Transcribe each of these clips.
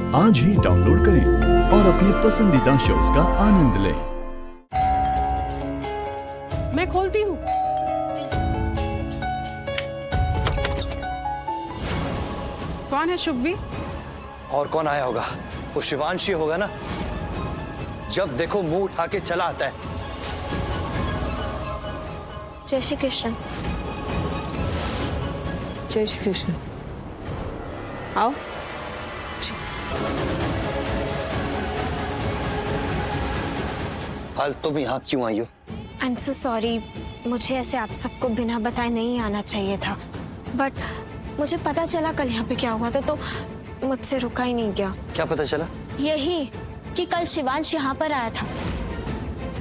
आज ही डाउनलोड करें और अपने पसंदीदा शोज का आनंद लें। मैं खोलती हूँ। कौन है शुभवी? और कौन आया होगा? वो शिवांशी होगा ना, जब देखो मुंह उठा के चला आता है। जय श्री कृष्ण। जय श्री कृष्ण। आओ। हाल तुम यहाँ क्यों आई हो? आई एम सो सॉरी, मुझे ऐसे आप सबको बिना बताए नहीं आना चाहिए था, बट मुझे पता चला कल यहाँ पे क्या हुआ था, तो मुझसे रुका ही नहीं गया। क्या पता चला? यही कि कल शिवांश यहाँ पर आया था।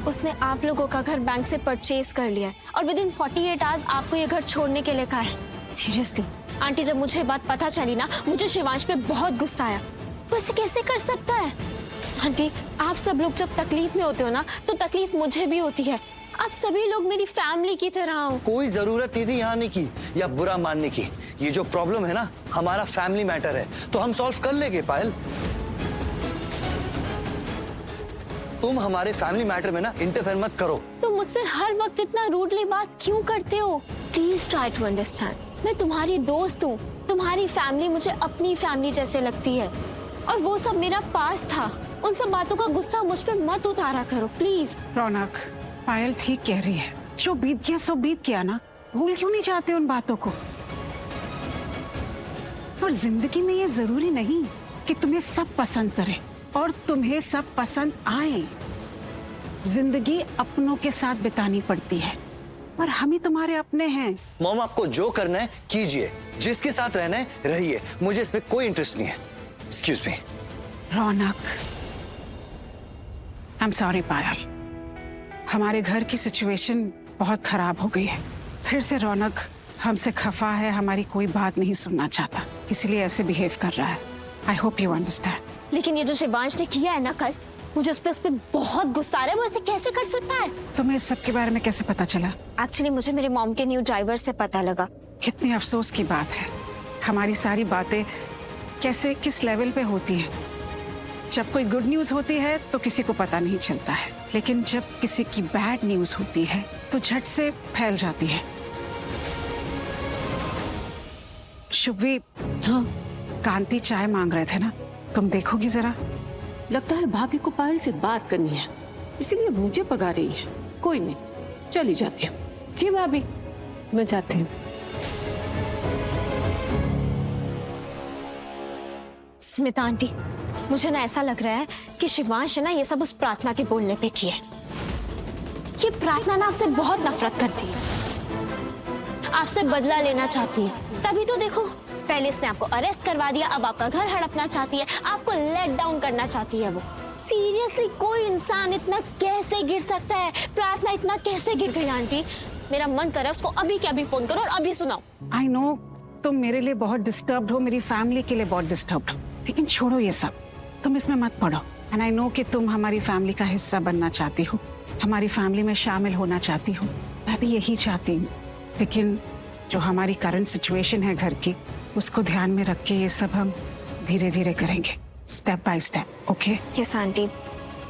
उसने आप लोगों का घर बैंक से परचेज कर लिया है और विद इन 48 आवर्स आपको ये घर छोड़ने के लिए कहा है। सीरियसली आंटी, जब मुझे बात पता चली ना, मुझे शिवांश पे बहुत गुस्सा आया। वो ऐसे कैसे कर सकता है? आंटी, आप सब लोग जब तकलीफ में होते हो ना, तो तकलीफ मुझे भी होती है। आप सभी लोग मेरी फैमिली की तरह हो। कोई जरूरत ही नहीं आने की या बुरा मानने की। ये जो प्रॉब्लम है ना, हमारा फैमिली मैटर है, तो हम सॉल्व कर लेंगे। पायल, तुम हमारे फैमिली मैटर में ना इंटरफेयर मत करो। तुम मुझसे हर वक्त इतना रूडली बात क्यों करते हो? Please try to understand. मैं तुम्हारी दोस्त हूँ, तुम्हारी फैमिली मुझे अपनी फैमिली जैसे लगती है, और वो सब मेरा पास था। उन सब बातों का गुस्सा मुझ पे मत उतारा करो प्लीज। रौनक, पायल ठीक कह रही है। जो बीत गया सो बीत गया ना, भूल क्यों नहीं चाहते उन बातों को? और जिंदगी में ये जरूरी नहीं कि तुम्हें सब पसंद करे और तुम्हें सब पसंद आए। जिंदगी अपनों के साथ बितानी पड़ती है, और हम ही तुम्हारे अपने हैं। मॉम, आपको जो करना है कीजिए, जिसके साथ रहना है रहिए, मुझे इसमें कोई इंटरेस्ट नहीं है। Excuse me. Raunak, I am sorry Payal, हमारे घर की सिचुएशन बहुत खराब हो गई है। फिर से रौनक हमसे खफा है, हमारी कोई बात नहीं सुनना चाहता, इसलिए ऐसे बिहेव कर रहा है। I hope you understand. लेकिन ये जो शिवांश ने किया है ना कल, मुझे उस पे बहुत गुस्सा आ रहा है। वो ऐसे कैसे कर सकता है? तुम्हें इस सब के बारे में कैसे पता चला? एक्चुअली मुझे मेरे मॉम के न्यू ड्राइवर से पता लगा। कितनी अफसोस की बात है, हमारी सारी बातें कैसे किस लेवल पे होती हैं। जब कोई गुड न्यूज होती है तो किसी को पता नहीं चलता है, लेकिन जब किसी की बैड न्यूज होती है तो झट से फैल जाती है। शुभवी, हाँ, कांति चाय मांग रहे थे ना, तुम देखोगी जरा? लगता है भाभी को पायल से बात करनी है, इसीलिए मुझे पगा रही है। कोई नहीं, चली जाती हूँ। जी भाभी, मैं जाती हूँ। स्मिता आंटी, मुझे ना ऐसा लग रहा है कि शिवांश है ना, ये सब उस प्रार्थना के बोलने पे किए। ये प्रार्थना ना आपसे बहुत नफरत करती है, आपसे बदला लेना चाहती है। तभी तो देखो, पहले इसने आपको अरेस्ट करवा दिया, अब आपका घर हड़पना चाहती है, आपको लेट डाउन करना चाहती है वो। सीरियसली, कोई इंसान इतना कैसे गिर सकता है? प्रार्थना इतना कैसे गिर गई आंटी? मेरा मन कर रहा है उसको अभी के अभी फोन करो और अभी सुनाओ। आई नो तुम मेरे लिए बहुत डिस्टर्ब्ड हो, मेरी फैमिली के लिए बहुत डिस्टर्ब्ड हो, लेकिन छोड़ो ये सब, तुम इसमें मत पड़ो। एंड आई नो कि तुम हमारी फैमिली का हिस्सा बनना चाहती हो, हमारी फैमिली में शामिल होना चाहती हो। मैं भी यही चाहती हूँ, लेकिन जो हमारी करंट सिचुएशन है घर की, उसको ध्यान में रख के ये सब हम धीरे धीरे करेंगे, step by step. Okay? Yes aunty,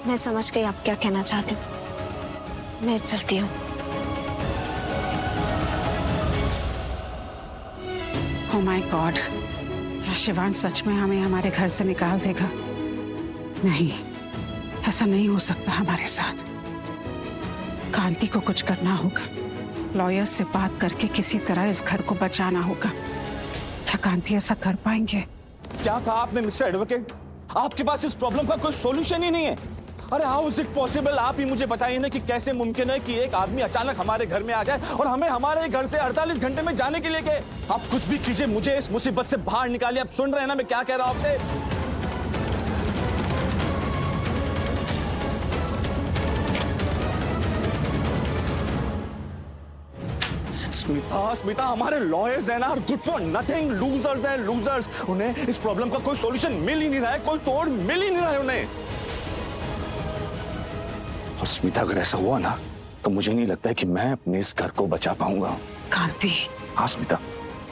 मैं समझ गई आप क्या कहना चाहते हो। मैं चलती हूँ। ओह माय गॉड, क्या शिवांश सच में हमें हमारे घर से निकाल देगा? नहीं, ऐसा नहीं हो सकता हमारे साथ। कांति को कुछ करना होगा, लॉयर से बात करके किसी तरह इस घर को बचाना होगा। क्या कांति ऐसा कर पाएंगे? क्या कहा आपने मिस्टर एडवोकेट? आपके पास इस प्रॉब्लम का कोई सॉल्यूशन ही नहीं है। अरे हाउ इज इट पॉसिबल? आप ही मुझे बताइए ना कि कैसे मुमकिन है कि एक आदमी अचानक हमारे घर में आ जाए और हमें हमारे घर से 48 घंटे में जाने के लिए कहे। आप कुछ भी कीजिए, मुझे इस मुसीबत से बाहर निकालिए। आप सुन रहे हैं ना मैं क्या कह रहा हूं आपसे? स्मिता, हमारे लॉयर्स हैं ना, गुड फॉर नथिंग, लूजर्स हैं, लूजर्स। उन्हें इस प्रॉब्लम का कोई सॉल्यूशन मिल ही नहीं रहा है, कोई तोड़ मिल ही नहीं रहा है उन्हें। और स्मिता, अगर ऐसा हुआ ना, तो मुझे नहीं लगता है कि मैं अपने इस घर को बचा पाऊंगा। कांति, हाँ स्मिता,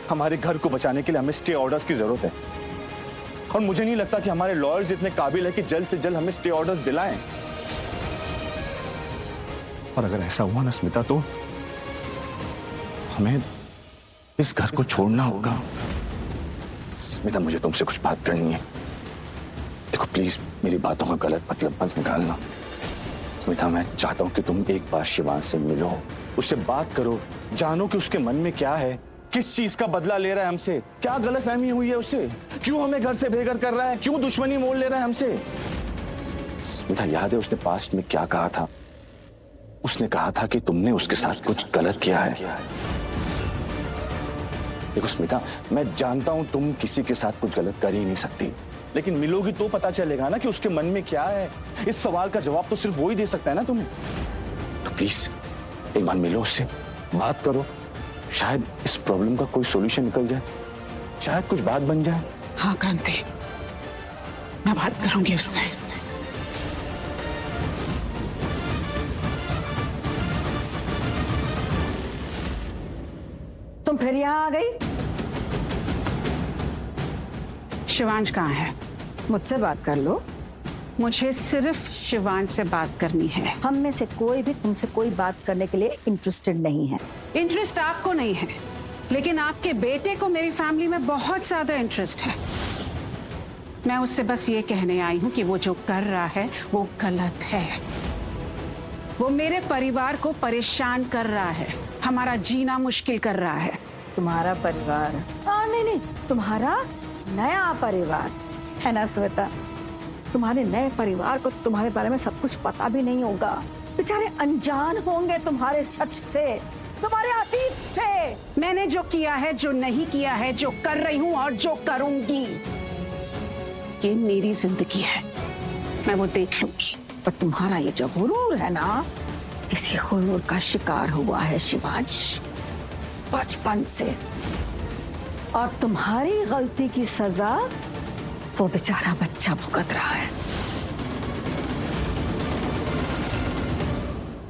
हमारे घर को बचाने के लिए हमें स्टे ऑर्डर्स की जरूरत है। और मुझे नहीं लगता कि हमारे लॉयर्स इतने काबिल है कि जल्द से जल्द हमें स्टे ऑर्डर्स दिलाएं। और अगर ऐसा हुआ ना स्मिता, तो हमें इस घर को छोड़ना होगा। स्मिता, मुझे तुमसे कुछ बात करनी है। देखो प्लीज, मेरी बातों का गलत मतलब मत निकालना। स्मिता, मैं चाहता हूं कि तुम एक बार शिवांश से मिलो, उससे बात करो, जानो कि उसके मन में क्या है, किस चीज का बदला ले रहा है हमसे, क्या गलतफहमी हुई है उससे, क्यों हमें घर से बेघर कर रहा है, क्यों दुश्मनी मोल ले रहा है हमसे। स्मिता, याद है उसने पास्ट में क्या कहा था? उसने कहा था कि तुमने उसके साथ कुछ गलत किया है। देखो स्मिता, मैं जानता हूं तुम किसी के साथ कुछ गलत कर ही नहीं सकती, लेकिन मिलोगी तो पता चलेगा ना कि उसके मन में क्या है। इस सवाल का जवाब तो सिर्फ वो ही दे सकता है ना तुम्हें। तो प्लीज एक बार मिलो उससे, बात करो, शायद इस प्रॉब्लम का कोई सॉल्यूशन निकल जाए, शायद कुछ बात बन जाए। हाँ कांति, मैं बात करूंगी उससे। तुम फिर यहाँ आ गई? शिवांश कहाँ है? मुझसे बात कर लो। मुझे सिर्फ शिवांश से बात करनी है। हम में से कोई भी तुमसे कोई बात करने के लिए इंटरेस्टेड नहीं है। इंटरेस्ट आपको नहीं है, लेकिन आपके बेटे को मेरी फैमिली में बहुत ज्यादा इंटरेस्ट है। मैं उससे बस ये कहने आई हूँ कि वो जो कर रहा है वो गलत है। वो मेरे परिवार को परेशान कर रहा है, हमारा जीना मुश्किल कर रहा है। तुम्हारा परिवार? नहीं, तुम्हारा नया परिवार है ना श्वेता। तुम्हारे नए परिवार को तुम्हारे बारे में सब कुछ पता भी नहीं होगा। बेचारे अनजान होंगे तुम्हारे सच से, तुम्हारे अतीत से। मैंने जो किया है, जो नहीं किया है, जो कर रही हूँ और जो करूंगी, ये मेरी जिंदगी है, मैं वो देख लूंगी। पर तुम्हारा ये जो गुरूर है ना, इसी गुरूर का शिकार हुआ है शिवांश बचपन से, और तुम्हारी गलती की सजा वो बेचारा बच्चा भुगत रहा है।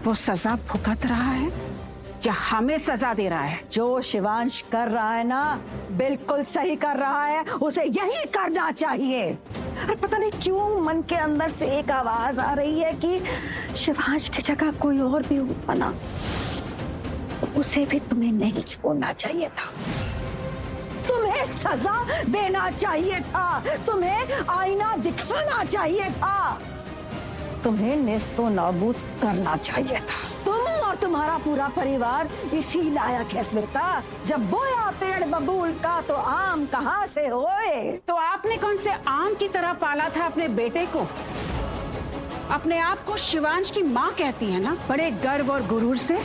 वो सजा भुगत रहा है या हमें सजा दे रहा है? जो शिवांश कर रहा है ना, बिल्कुल सही कर रहा है, उसे यही करना चाहिए। और पता नहीं क्यों मन के अंदर से एक आवाज आ रही है कि शिवांश की जगह कोई और भी होता ना, उसे भी तुम्हें नहीं छोड़ना चाहिए था, तुम्हें सजा देना चाहिए था, तुम्हें आईना दिखाना चाहिए था, तुम्हें नेस्तो नाबूद करना चाहिए था। तुम और तुम्हारा पूरा परिवार इसी लायक है स्मिता। जब बोया पेड़ बबूल का तो आम कहां से होए। तो आपने कौन से आम की तरह पाला था अपने बेटे को? अपने आप को शिवांश की माँ कहती है ना, बड़े गर्व और गुरूर से।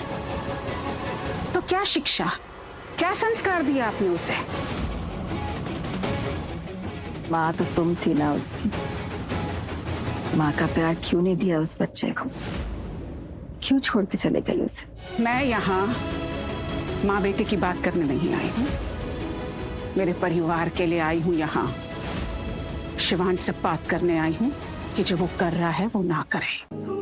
तो क्या शिक्षा, क्या संस्कार दिया आपने उसे? माँ तो तुम थी ना उसकी। माँ का प्यार क्यों नहीं दिया उस बच्चे को? क्यों छोड़ के चले गई उसे? मैं यहाँ माँ बेटे की बात करने नहीं आई हूँ, मेरे परिवार के लिए आई हूँ। यहाँ शिवांश से बात करने आई हूँ कि जो वो कर रहा है वो ना करे।